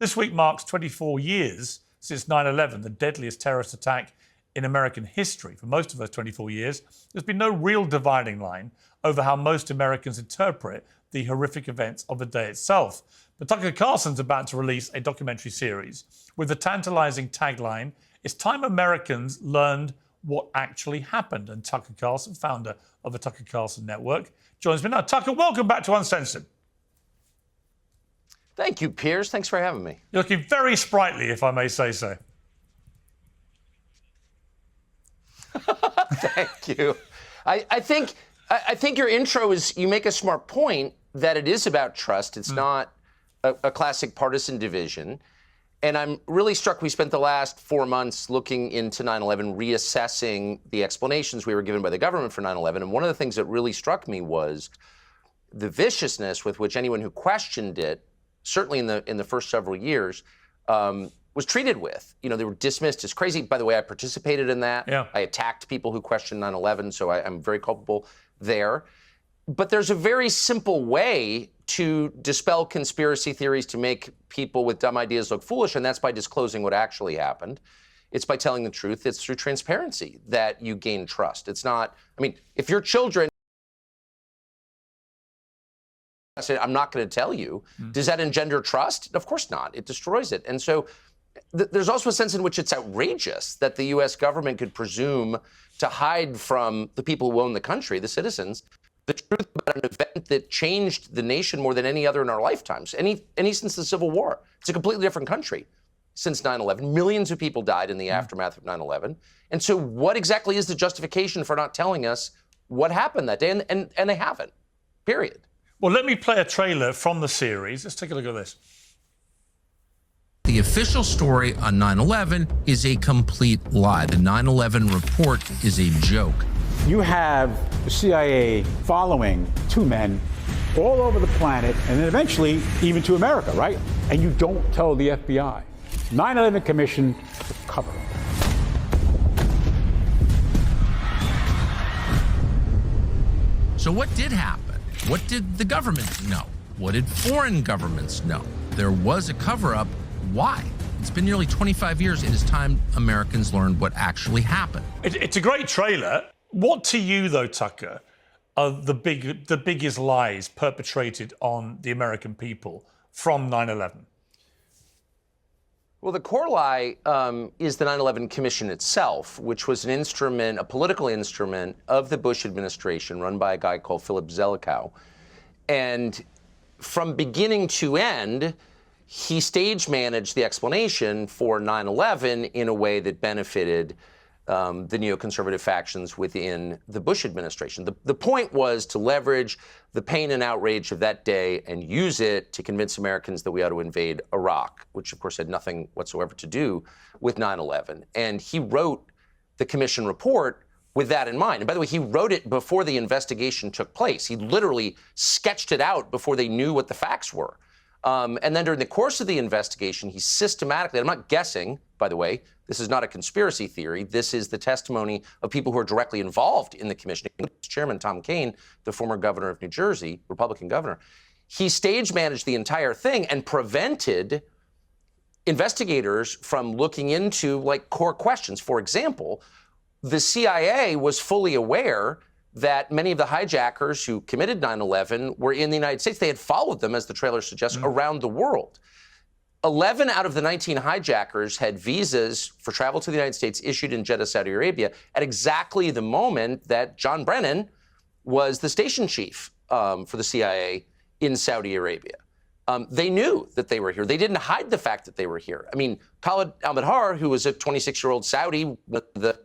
This week marks 24 years since 9/11, the deadliest terrorist attack in American history. For most of those 24 years, there's been no real dividing line over how most Americans interpret the horrific events of the day itself. But Tucker Carlson's about to release a documentary series with the tantalizing tagline, "It's time Americans learned what actually happened." And Tucker Carlson, founder of the Tucker Carlson Network, joins me now. Tucker, welcome back to Uncensored. Thank you, Piers. Thanks for having me. You're looking very sprightly, if I may say so. Thank you. I think your intro is, you make a smart point that it is about trust. It's not a classic partisan division. And I'm really struck, we spent the last 4 months looking into 9/11, reassessing the explanations we were given by the government for 9/11. And one of the things that really struck me was the viciousness with which anyone who questioned it, certainly in the first several years, was treated with. You know, they were dismissed as crazy. By the way, I participated in that. Yeah. I attacked people who questioned 9/11, so I'm very culpable there. But there's a very simple way to dispel conspiracy theories, to make people with dumb ideas look foolish, and that's by disclosing what actually happened. It's by telling the truth. It's through transparency that you gain trust. It's not, I mean, if your children say, "I'm not going to tell you," does that engender trust? Of course not. It destroys it. And so there's also a sense in which it's outrageous that the U.S. government could presume to hide from the people who own the country, the citizens, the truth about an event that changed the nation more than any other in our lifetimes, any since the Civil War. It's a completely different country since 9/11. Millions of people died in the aftermath of 9/11. And so what exactly is the justification for not telling us what happened that day? And they haven't, period. Well, let me play a trailer from the series. Let's take a look at this. The official story on 9/11 is a complete lie. The 9/11 report is a joke. You have the CIA following two men all over the planet, and then eventually even to America, right? And you don't tell the FBI. 9/11 Commission, cover. So what did happen? What did the government know? What did foreign governments know? There was a cover-up. Why? It's been nearly 25 years. It is time Americans learned what actually happened. It's a great trailer. What to you, though, Tucker, are the biggest lies perpetrated on the American people from 9/11? Well, the core lie is the 9/11 Commission itself, which was an instrument, a political instrument of the Bush administration run by a guy called Philip Zelikow. And from beginning to end, he stage managed the explanation for 9/11 in a way that benefited the neoconservative factions within the Bush administration. The point was to leverage the pain and outrage of that day and use it to convince Americans that we ought to invade Iraq, which of course had nothing whatsoever to do with 9/11. And he wrote the commission report with that in mind. And by the way, he wrote it before the investigation took place. He literally sketched it out before they knew what the facts were. And then during the course of the investigation, he systematically, I'm not guessing, by the way, this is not a conspiracy theory. This is the testimony of people who are directly involved in the commission. Chairman Tom Kean, the former governor of New Jersey, Republican governor, he stage managed the entire thing and prevented investigators from looking into like core questions. For example, the CIA was fully aware that many of the hijackers who committed 9/11 were in the United States. They had followed them, as the trailer suggests, around the world. 11 out of the 19 hijackers had visas for travel to the United States issued in Jeddah, Saudi Arabia, at exactly the moment that John Brennan was the station chief for the CIA in Saudi Arabia. They knew that they were here. They didn't hide the fact that they were here. I mean, Khalid al-Mihdhar, who was a 26-year-old Saudi, the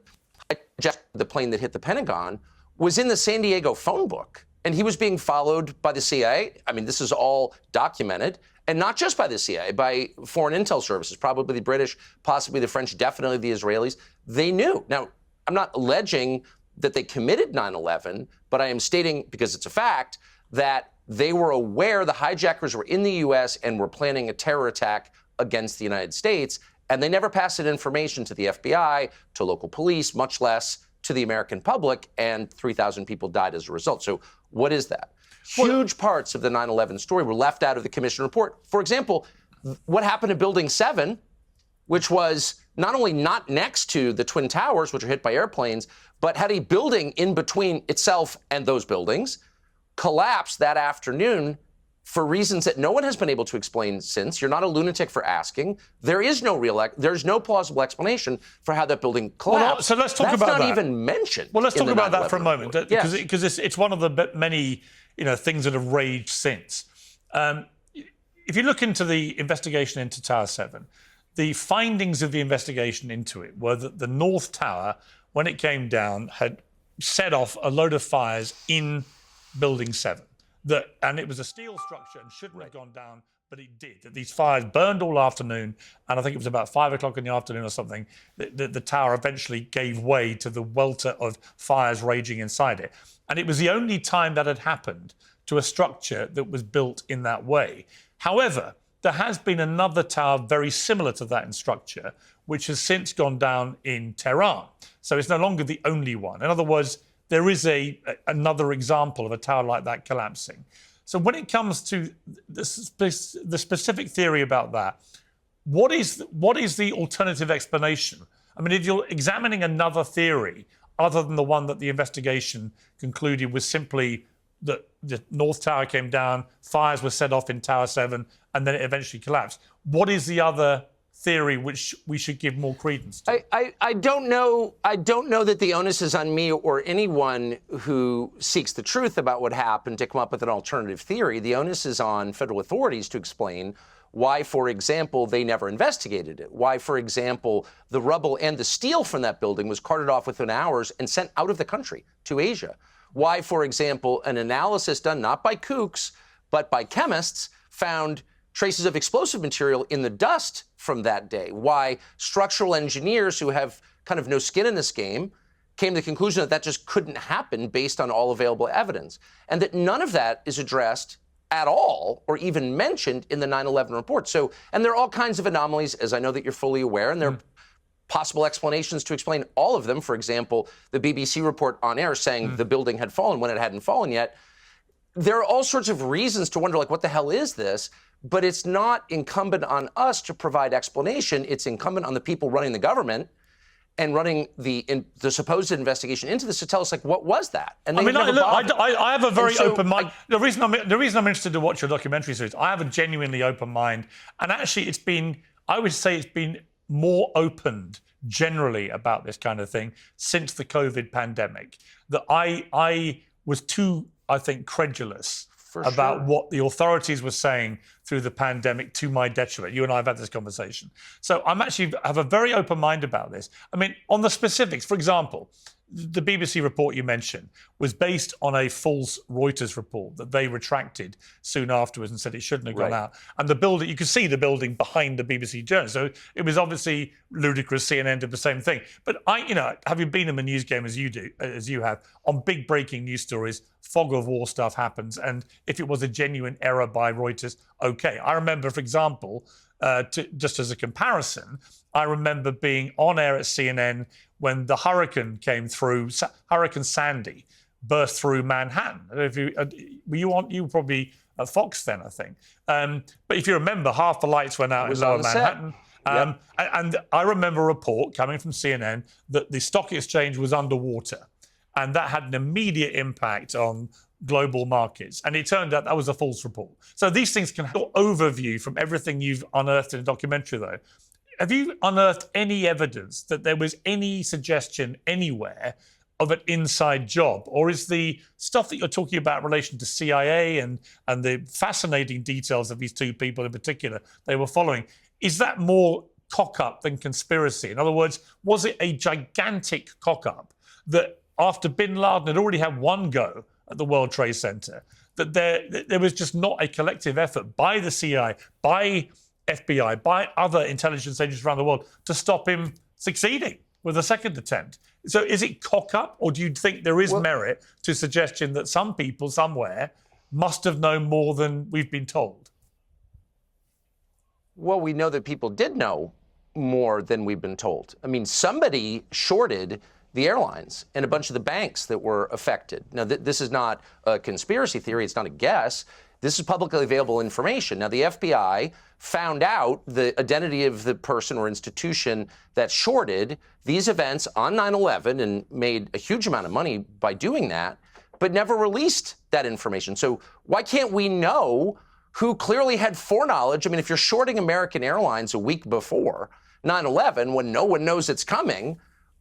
plane that hit the Pentagon, was in the San Diego phone book, and he was being followed by the CIA. I mean, this is all documented, and not just by the CIA, by foreign intel services, probably the British, possibly the French, definitely the Israelis. They knew. Now, I'm not alleging that they committed 9/11, but I am stating, because it's a fact, that they were aware the hijackers were in the U.S. and were planning a terror attack against the United States, and they never passed that information to the FBI, to local police, much less to the American public, and 3,000 people died as a result. So what is that? Huge parts of the 9/11 story were left out of the commission report. For example, what happened to Building 7, which was not only not next to the Twin Towers, which were hit by airplanes, but had a building in between itself and those buildings, collapsed that afternoon for reasons that no one has been able to explain since. You're not a lunatic for asking. There's no plausible explanation for how that building collapsed. Well, so let's talk That's about that. not even mentioned. Well, let's talk about that for a moment, report. because it's one of the many things that have raged since. If you look into the investigation into Tower 7, the findings of the investigation into it were that the North Tower, when it came down, had set off a load of fires in Building 7. And it was a steel structure and shouldn't have gone down, but it did. That these fires burned all afternoon, and I think it was about 5 o'clock in the afternoon or something, the tower eventually gave way to the welter of fires raging inside it. And it was the only time that had happened to a structure that was built in that way. However, there has been another tower very similar to that in structure, which has since gone down in Tehran. So it's no longer the only one. In other words, there is another example of a tower like that collapsing. So when it comes to the specific theory about that, what is the alternative explanation? I mean, if you're examining another theory other than the one that the investigation concluded was simply that the North Tower came down, fires were set off in Tower 7, and then it eventually collapsed, what is the other theory which we should give more credence to? I don't know. I don't know that the onus is on me or anyone who seeks the truth about what happened to come up with an alternative theory. The onus is on federal authorities to explain why, for example, they never investigated it. Why, for example, the rubble and the steel from that building was carted off within hours and sent out of the country to Asia. Why, for example, an analysis done not by kooks, but by chemists found traces of explosive material in the dust from that day. Why structural engineers who have kind of no skin in this game came to the conclusion that that just couldn't happen based on all available evidence. And that none of that is addressed at all or even mentioned in the 9/11 report. So, and there are all kinds of anomalies, as I know that you're fully aware, and there are possible explanations to explain all of them. For example, the BBC report on air saying the building had fallen when it hadn't fallen yet. There are all sorts of reasons to wonder, like, what the hell is this? But it's not incumbent on us to provide explanation. It's incumbent on the people running the government and running the supposed investigation into this to tell us, like, what was that? And I mean, I have a very so open mind. The reason I'm interested to watch your documentary series, I have a genuinely open mind. And actually, I would say it's been more opened generally about this kind of thing since the COVID pandemic. That I was too, I think, credulous about what the authorities were saying through the pandemic to my detriment. You and I have had this conversation. So I have a very open mind about this. I mean, on the specifics, for example, the BBC report you mentioned was based on a false Reuters report that they retracted soon afterwards and said it shouldn't have gone out. And the building, you could see the building behind the BBC journal. So it was obviously ludicrous. CNN did the same thing. But having been in the news game as you have, on big breaking news stories, fog of war stuff happens. And if it was a genuine error by Reuters, okay. I remember, for example, just as a comparison, I remember being on air at CNN when the hurricane came through, Hurricane Sandy burst through Manhattan. I don't know if you were probably at Fox then, I think. But if you remember, half the lights went out in Lower Manhattan. And I remember a report coming from CNN that the stock exchange was underwater. And that had an immediate impact on global markets. And it turned out that was a false report. So these things can have an overview from everything you've unearthed in a documentary, though. Have you unearthed any evidence that there was any suggestion anywhere of an inside job? Or is the stuff that you're talking about in relation to CIA and the fascinating details of these two people in particular they were following, is that more cock-up than conspiracy? In other words, was it a gigantic cock-up that after bin Laden had already had one go at the World Trade Center, that there was just not a collective effort by the CIA, by FBI, by other intelligence agencies around the world to stop him succeeding with a second attempt? So is it cock-up, or do you think there is merit to suggestion that some people somewhere must have known more than we've been told? Well, we know that people did know more than we've been told. I mean, somebody shorted the airlines and a bunch of the banks that were affected. Now, this is not a conspiracy theory. It's not a guess. This is publicly available information. Now, the FBI found out the identity of the person or institution that shorted these events on 9/11 and made a huge amount of money by doing that, but never released that information. So why can't we know who clearly had foreknowledge? I mean, if you're shorting American Airlines a week before 9/11, when no one knows it's coming,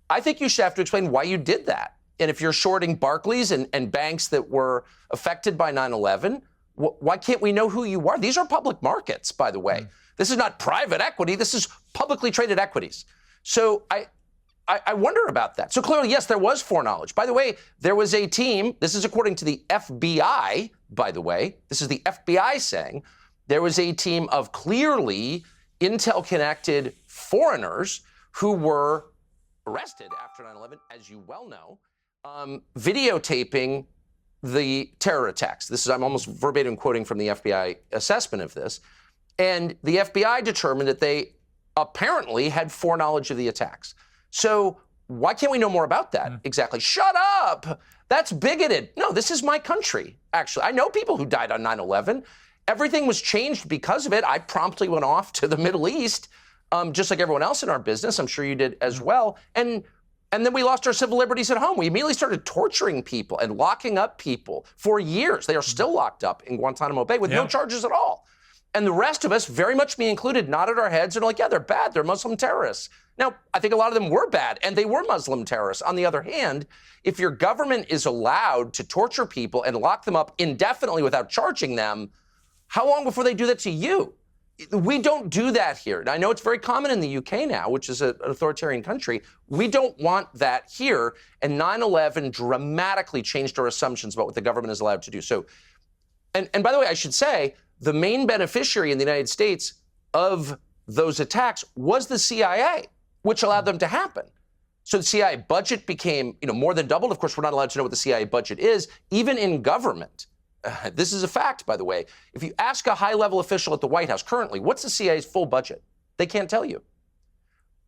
I think you should have to explain why you did that. And if you're shorting Barclays and banks that were affected by 9/11, why can't we know who you are? These are public markets, by the way. This is not private equity. This is publicly traded equities. So I wonder about that. So clearly, yes, there was foreknowledge. By the way, there was a team, this is according to the FBI, by the way, this is the FBI saying, there was a team of clearly intel-connected foreigners who were arrested after 9/11, as you well know, videotaping the terror attacks. This is, I'm almost verbatim quoting from the FBI assessment of this. And the FBI determined that they apparently had foreknowledge of the attacks. So why can't we know more about that? Exactly. Shut up. That's bigoted. No, this is my country, actually. I know people who died on 9/11. Everything was changed because of it. I promptly went off to the Middle East, just like everyone else in our business. I'm sure you did as well. And then we lost our civil liberties at home. We immediately started torturing people and locking up people for years. They are still locked up in Guantanamo Bay with no charges at all. And the rest of us, very much me included, nodded our heads and are like, yeah, they're bad. They're Muslim terrorists. Now, I think a lot of them were bad, and they were Muslim terrorists. On the other hand, if your government is allowed to torture people and lock them up indefinitely without charging them, how long before they do that to you? We don't do that here. And I know it's very common in the UK now, which is an authoritarian country. We don't want that here. And 9/11 dramatically changed our assumptions about what the government is allowed to do. So, and by the way, I should say, the main beneficiary in the United States of those attacks was the CIA, which allowed them to happen. So the CIA budget became, more than doubled. Of course, we're not allowed to know what the CIA budget is, even in government. This is a fact, by the way. If you ask a high-level official at the White House currently, what's the CIA's full budget? They can't tell you.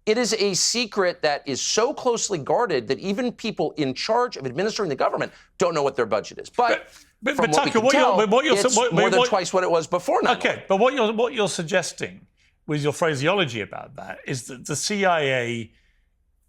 It is a secret that is so closely guarded that even people in charge of administering the government don't know what their budget is. But from what we can tell, it's more than twice what it was before 9/11. Okay, but what you're suggesting with your phraseology about that is that the CIA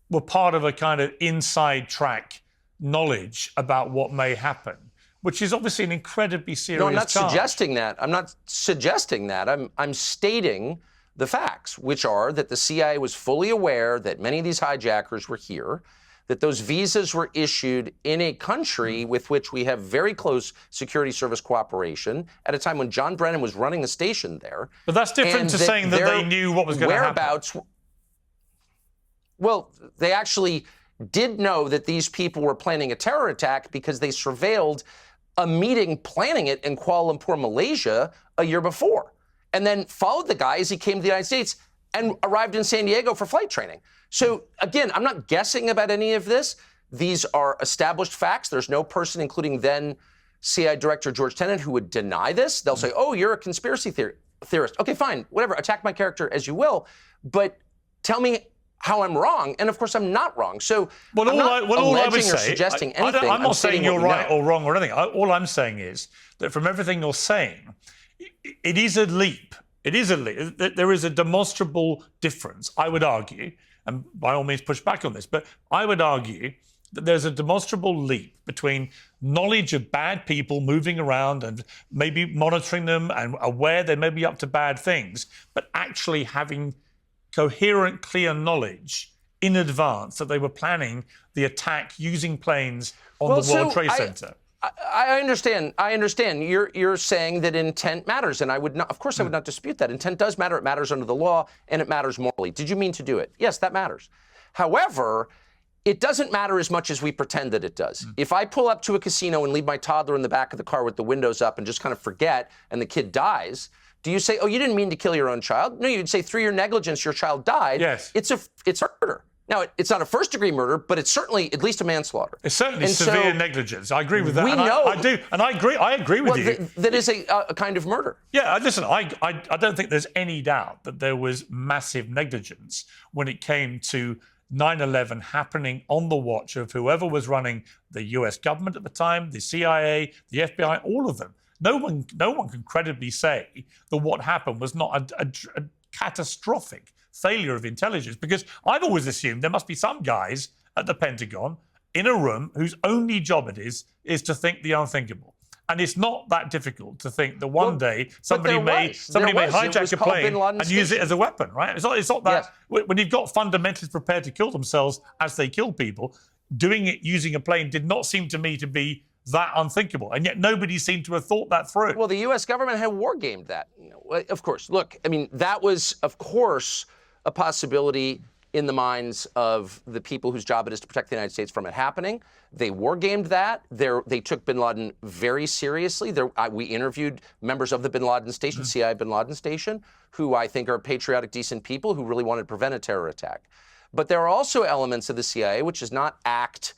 were part of a kind of inside track knowledge about what may happen, which is obviously an incredibly serious No, I'm not charge. suggesting that. I'm not suggesting that. I'm stating the facts, which are that the CIA was fully aware that many of these hijackers were here, that those visas were issued in a country with which we have very close security service cooperation at a time when John Brennan was running a station there. But that's different to saying that they knew what was going to happen. Well, they actually did know that these people were planning a terror attack because they surveilled a meeting planning it in Kuala Lumpur, Malaysia, a year before, and then followed the guy as he came to the United States and arrived in San Diego for flight training. So again, I'm not guessing about any of this. These are established facts. There's no person, including then CIA Director George Tenet, who would deny this. They'll say, oh, you're a conspiracy theorist. Okay, fine, whatever, attack my character as you will, but tell me how I'm wrong, and of course I'm not wrong. So I'm not alleging or suggesting anything. I'm not saying you're right or wrong or anything. All I'm saying is that from everything you're saying, it is a leap. It is a leap. There is a demonstrable difference, I would argue, and by all means push back on this, but I would argue that there's a demonstrable leap between knowledge of bad people moving around and maybe monitoring them and aware they may be up to bad things, but actually having coherent, clear knowledge in advance that they were planning the attack using planes on the World Trade Center. I understand. You're saying that intent matters, and I would not. Of course, I would not dispute that. Intent does matter. It matters under the law, and it matters morally. Did you mean to do it? Yes, that matters. However, it doesn't matter as much as we pretend that it does. If I pull up to a casino and leave my toddler in the back of the car with the windows up and just kind of forget, and the kid dies, do you say, oh, you didn't mean to kill your own child? No, you'd say through your negligence, your child died. Yes. It's murder. Now, it's not a first-degree murder, but it's certainly at least a manslaughter. It's certainly severe negligence. I agree with that. We know. I do, and I agree with you. That is a kind of murder. Yeah, listen, I don't think there's any doubt that there was massive negligence when it came to 9/11 happening on the watch of whoever was running the US government at the time, the CIA, the FBI, all of them. no one can credibly say that what happened was not a catastrophic failure of intelligence, because I've always assumed there must be some guys at the Pentagon in a room whose only job it is to think the unthinkable. And it's not that difficult to think that one day somebody may hijack a plane and use it as a weapon, right? It's not that. Yes. When you've got fundamentalists prepared to kill themselves as they kill people, doing it using a plane did not seem to me to be that unthinkable. And yet nobody seemed to have thought that through. Well, the U.S. government had war-gamed that. Of course. Look, I mean, that was, of course, a possibility in the minds of the people whose job it is to protect the United States from it happening. They war-gamed that. They took bin Laden very seriously. We interviewed members of the bin Laden station, CIA bin Laden station, who I think are patriotic, decent people who really wanted to prevent a terror attack. But there are also elements of the CIA which does not act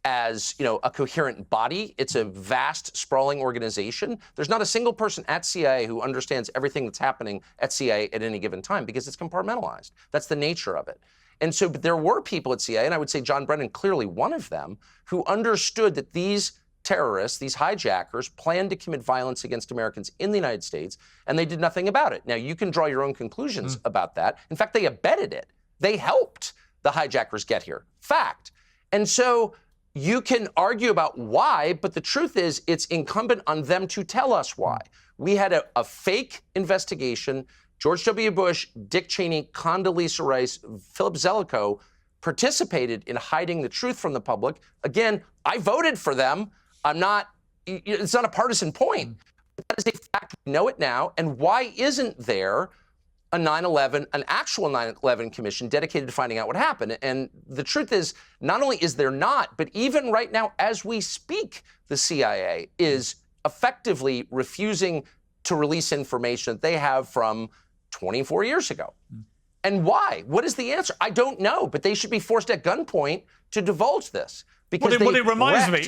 as, a coherent body. It's a vast, sprawling organization. There's not a single person at CIA who understands everything that's happening at CIA at any given time because it's compartmentalized. That's the nature of it. And so there were people at CIA, and I would say John Brennan clearly one of them, who understood that these terrorists, these hijackers, planned to commit violence against Americans in the United States, and they did nothing about it. Now, you can draw your own conclusions about that. In fact, they abetted it. They helped the hijackers get here. Fact. And so you can argue about why, but the truth is it's incumbent on them to tell us why. We had a fake investigation. George W. Bush, Dick Cheney, Condoleezza Rice, Philip Zelikow participated in hiding the truth from the public. Again, I voted for them. It's not a partisan point. That is a fact. We know it now. And why isn't there an actual 9/11 commission dedicated to finding out what happened? And the truth is, not only is there not, but even right now, as we speak, the CIA is effectively refusing to release information that they have from 24 years ago. And why? What is the answer? I don't know, but they should be forced at gunpoint to divulge this. Because it reminds me,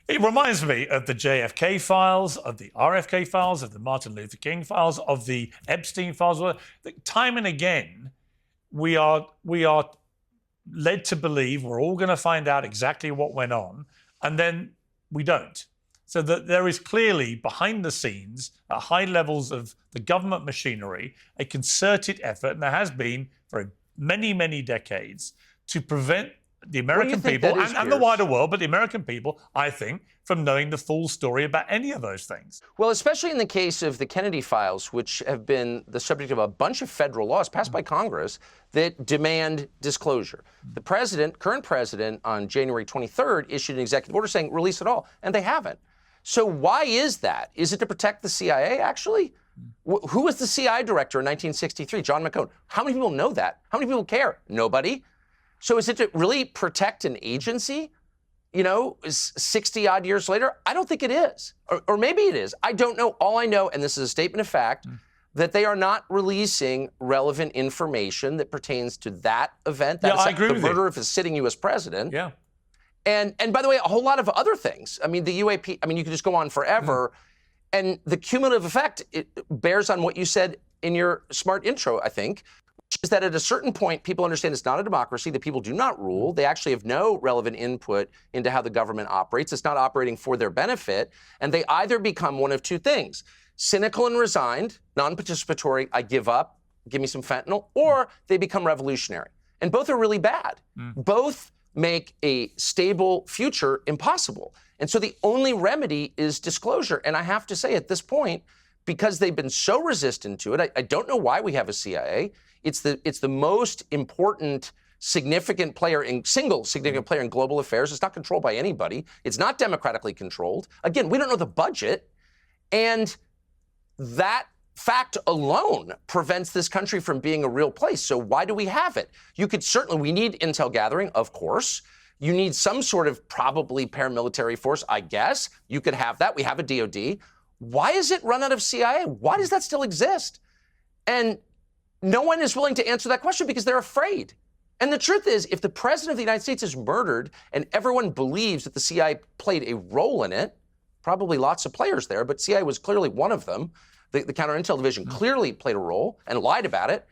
it reminds me of the JFK files, of the RFK files, of the Martin Luther King files, of the Epstein files. Time and again, we are led to believe we're all going to find out exactly what went on, and then we don't. So that there is clearly behind the scenes, at high levels of the government machinery, a concerted effort, and there has been for many, many decades, to prevent the American people and the wider world, but the American people, I think, from knowing the full story about any of those things. Well, especially in the case of the Kennedy files, which have been the subject of a bunch of federal laws passed by Congress that demand disclosure. The current president, on January 23rd, issued an executive order saying release it all, and they haven't. So why is that? Is it to protect the CIA, actually? Who was the CIA director in 1963? John McCone. How many people know that? How many people care? Nobody. So is it to really protect an agency, 60-odd years later? I don't think it is. Or maybe it is. I don't know. All I know, and this is a statement of fact, that they are not releasing relevant information that pertains to that event. That's I agree with the murder of his sitting U.S. president. Yeah. And by the way, a whole lot of other things. I mean, the UAP, you could just go on forever. And the cumulative effect, it bears on what you said in your smart intro, I think, which is that at a certain point, people understand it's not a democracy, that people do not rule. They actually have no relevant input into how the government operates. It's not operating for their benefit. And they either become one of two things: cynical and resigned, non-participatory, I give up, give me some fentanyl, or they become revolutionary. And both are really bad. Both make a stable future impossible. And so the only remedy is disclosure. And I have to say, at this point, because they've been so resistant to it, I don't know why we have a CIA. It's the most important significant player in global affairs. It's not controlled by anybody. It's not democratically controlled. Again, we don't know the budget. And that fact alone prevents this country from being a real place. So why do we have it? We need intel gathering, of course. You need some sort of probably paramilitary force, I guess. You could have that. We have a DOD. Why is it run out of CIA? Why does that still exist? And no one is willing to answer that question because they're afraid. And the truth is, if the president of the United States is murdered and everyone believes that the CIA played a role in it, probably lots of players there, but CIA was clearly one of them. The Counterintel Division clearly played a role and lied about it.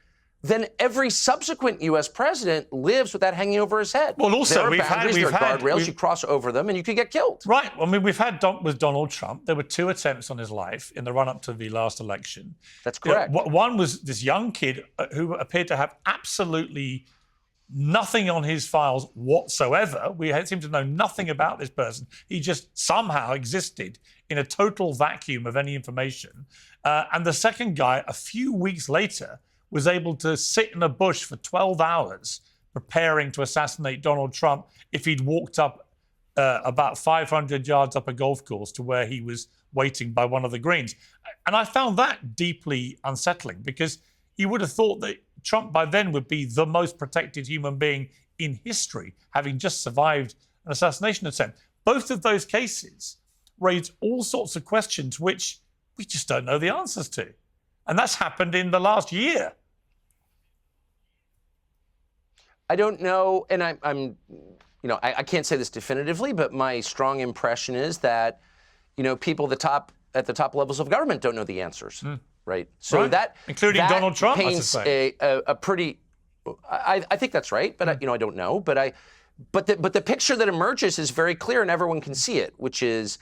then every subsequent U.S. president lives with that hanging over his head. Well, also, there are we've boundaries, had there are guardrails. You cross over them, and you could get killed. Right. I mean, we've had with Donald Trump. There were 2 attempts on his life in the run-up to the last election. That's correct. One was this young kid who appeared to have absolutely nothing on his files whatsoever. We seem to know nothing about this person. He just somehow existed in a total vacuum of any information. And the second guy, a few weeks later, was able to sit in a bush for 12 hours preparing to assassinate Donald Trump if he'd walked up about 500 yards up a golf course to where he was waiting by one of the greens. And I found that deeply unsettling, because you would have thought that Trump by then would be the most protected human being in history, having just survived an assassination attempt. Both of those cases raised all sorts of questions which we just don't know the answers to. And that's happened in the last year. I don't know, and I'm I can't say this definitively, but my strong impression is that, people at the top levels of government don't know the answers, right? So right. that including Donald Trump paints a pretty. I think that's right, but I don't know. But the picture that emerges is very clear, and everyone can see it, which is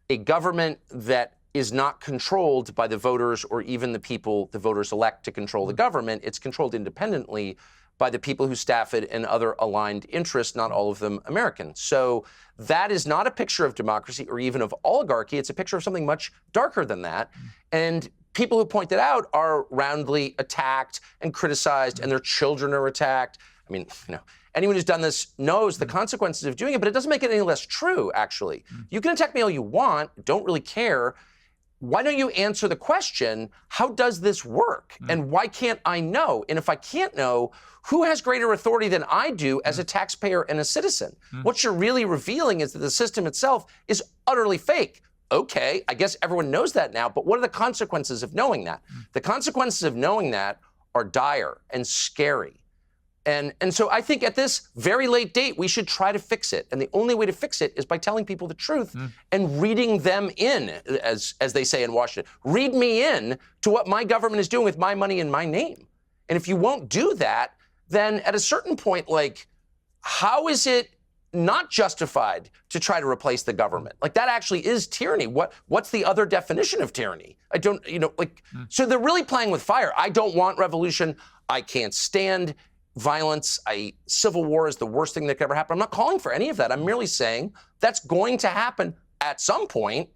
a government that is not controlled by the voters or even the people the voters elect to control the government. It's controlled independently by the people who staff it and other aligned interests, not all of them American. So that is not a picture of democracy or even of oligarchy. It's a picture of something much darker than that. And people who point it out are roundly attacked and criticized, and their children are attacked. I mean, anyone who's done this knows the consequences of doing it, but it doesn't make it any less true, actually. You can attack me all you want, don't really care. Why don't you answer the question, how does this work? And why can't I know? And if I can't know, who has greater authority than I do as a taxpayer and a citizen? What you're really revealing is that the system itself is utterly fake. Okay, I guess everyone knows that now, but what are the consequences of knowing that? The consequences of knowing that are dire and scary. And so I think at this very late date, we should try to fix it. And the only way to fix it is by telling people the truth and reading them in, as they say in Washington. Read me in to what my government is doing with my money in my name. And if you won't do that, then at a certain point, how is it not justified to try to replace the government? That actually is tyranny. What's the other definition of tyranny? I don't, so they're really playing with fire. I don't want revolution. I can't stand violence. Civil war is the worst thing that could ever happen. I'm not calling for any of that. I'm merely saying that's going to happen at some point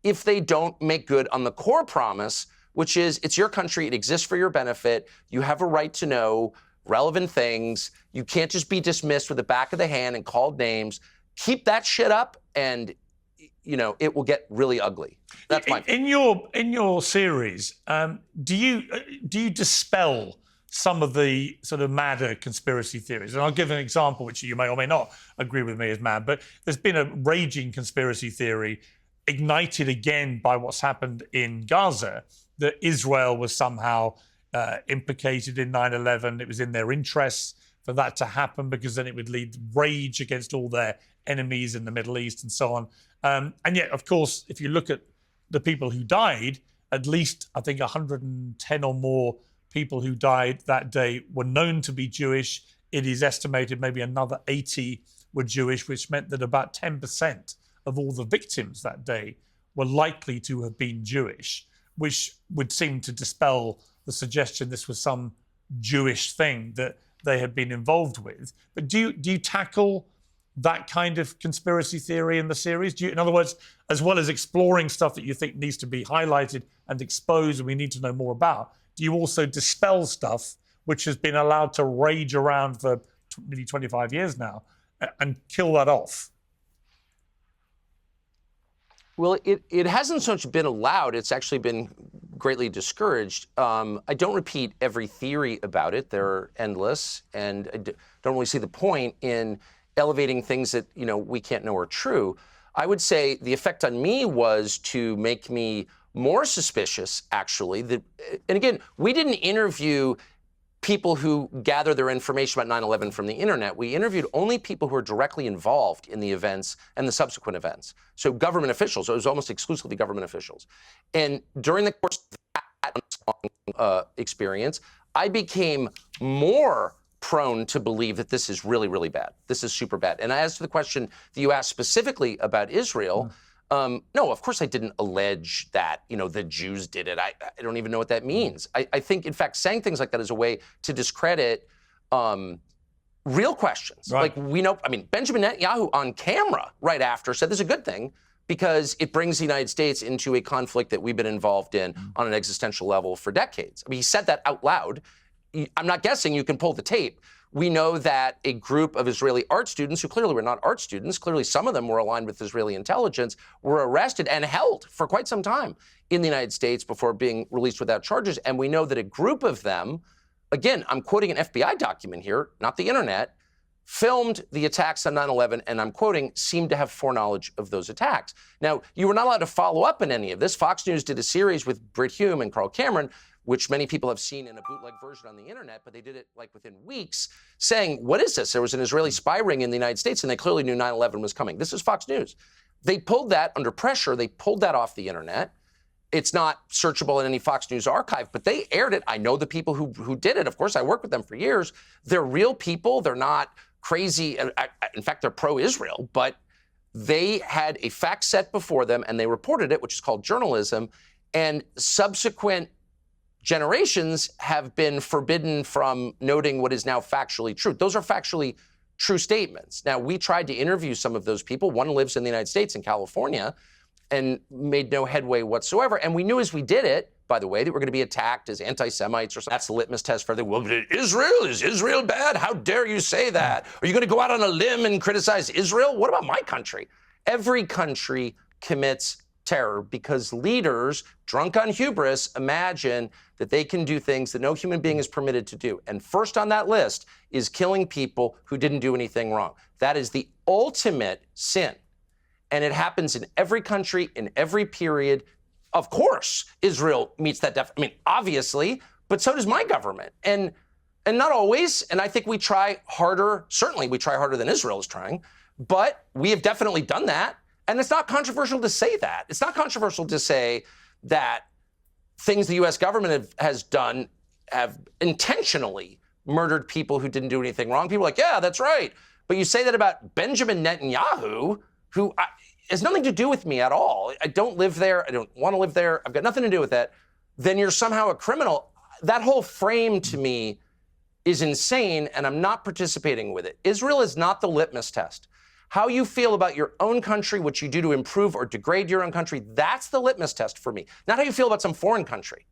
if they don't make good on the core promise, which is it's your country, it exists for your benefit, you have a right to know relevant things, you can't just be dismissed with the back of the hand and called names. Keep that shit up, and it will get really ugly. That's my in your series. Do you dispel some of the sort of madder conspiracy theories? And I'll give an example, which you may or may not agree with me as mad, but there's been a raging conspiracy theory ignited again by what's happened in Gaza, that Israel was somehow implicated in 9/11. It was in their interests for that to happen, because then it would lead rage against all their enemies in the Middle East and so on. And yet, of course, if you look at the people who died, at least I think 110 or more people who died that day were known to be Jewish. It is estimated maybe another 80 were Jewish, which meant that about 10% of all the victims that day were likely to have been Jewish, which would seem to dispel the suggestion this was some Jewish thing that they had been involved with. But do you tackle that kind of conspiracy theory in the series? In other words, as well as exploring stuff that you think needs to be highlighted and exposed and we need to know more about, do you also dispel stuff which has been allowed to rage around for nearly 25 years now and kill that off? Well, it hasn't so much been allowed. It's actually been greatly discouraged. I don't repeat every theory about it. They're endless, and I don't really see the point in elevating things that we can't know are true. I would say the effect on me was to make me more suspicious, actually. And again, we didn't interview people who gather their information about 9/11 from the internet. We interviewed only people who are directly involved in the events and the subsequent events. So government officials. So it was almost exclusively government officials. And during the course of that experience, I became more prone to believe that this is really, really bad. This is super bad. And as to the question that you asked specifically about Israel, no, of course I didn't allege that, the Jews did it. I don't even know what that means. I think, in fact, saying things like that is a way to discredit real questions. Right. Like, we know, Benjamin Netanyahu on camera right after said this is a good thing because it brings the United States into a conflict that we've been involved in on an existential level for decades. He said that out loud. I'm not guessing, you can pull the tape. We know that a group of Israeli art students, who clearly were not art students, clearly some of them were aligned with Israeli intelligence, were arrested and held for quite some time in the United States before being released without charges. And we know that a group of them, again, I'm quoting an FBI document here, not the internet, filmed the attacks on 9/11, and I'm quoting, seemed to have foreknowledge of those attacks. Now, you were not allowed to follow up on any of this. Fox News did a series with Brit Hume and Carl Cameron, which many people have seen in a bootleg version on the internet, but they did it like within weeks, saying, what is this? There was an Israeli spy ring in the United States, and they clearly knew 9/11 was coming. This is Fox News. They pulled that under pressure. They pulled that off the internet. It's not searchable in any Fox News archive, but they aired it. I know the people who did it. Of course, I worked with them for years. They're real people. They're not crazy. In fact, they're pro-Israel, but they had a fact set before them, and they reported it, which is called journalism, and subsequent generations have been forbidden from noting what is now factually true. Those are factually true statements. Now, we tried to interview some of those people. One lives in the United States, in California, and made no headway whatsoever. And we knew as we did it, by the way, that we're going to be attacked as anti-Semites or something. That's the litmus test for everything. Well, is Israel bad? How dare you say that? Are you going to go out on a limb and criticize Israel? What about my country? Every country commits terror because leaders, drunk on hubris, imagine that they can do things that no human being is permitted to do. And first on that list is killing people who didn't do anything wrong. That is the ultimate sin. And it happens in every country, in every period. Of course, Israel meets that definition. Obviously, but so does my government. And not always. And I think we try harder. Certainly, we try harder than Israel is trying. But we have definitely done that. And it's not controversial to say that. It's not controversial to say that things the U.S. government has done have intentionally murdered people who didn't do anything wrong. People are like, yeah, that's right. But you say that about Benjamin Netanyahu, who has nothing to do with me at all. I don't live there. I don't want to live there. I've got nothing to do with that. Then you're somehow a criminal. That whole frame to me is insane, and I'm not participating with it. Israel is not the litmus test. How you feel about your own country, what you do to improve or degrade your own country, that's the litmus test for me. Not how you feel about some foreign country.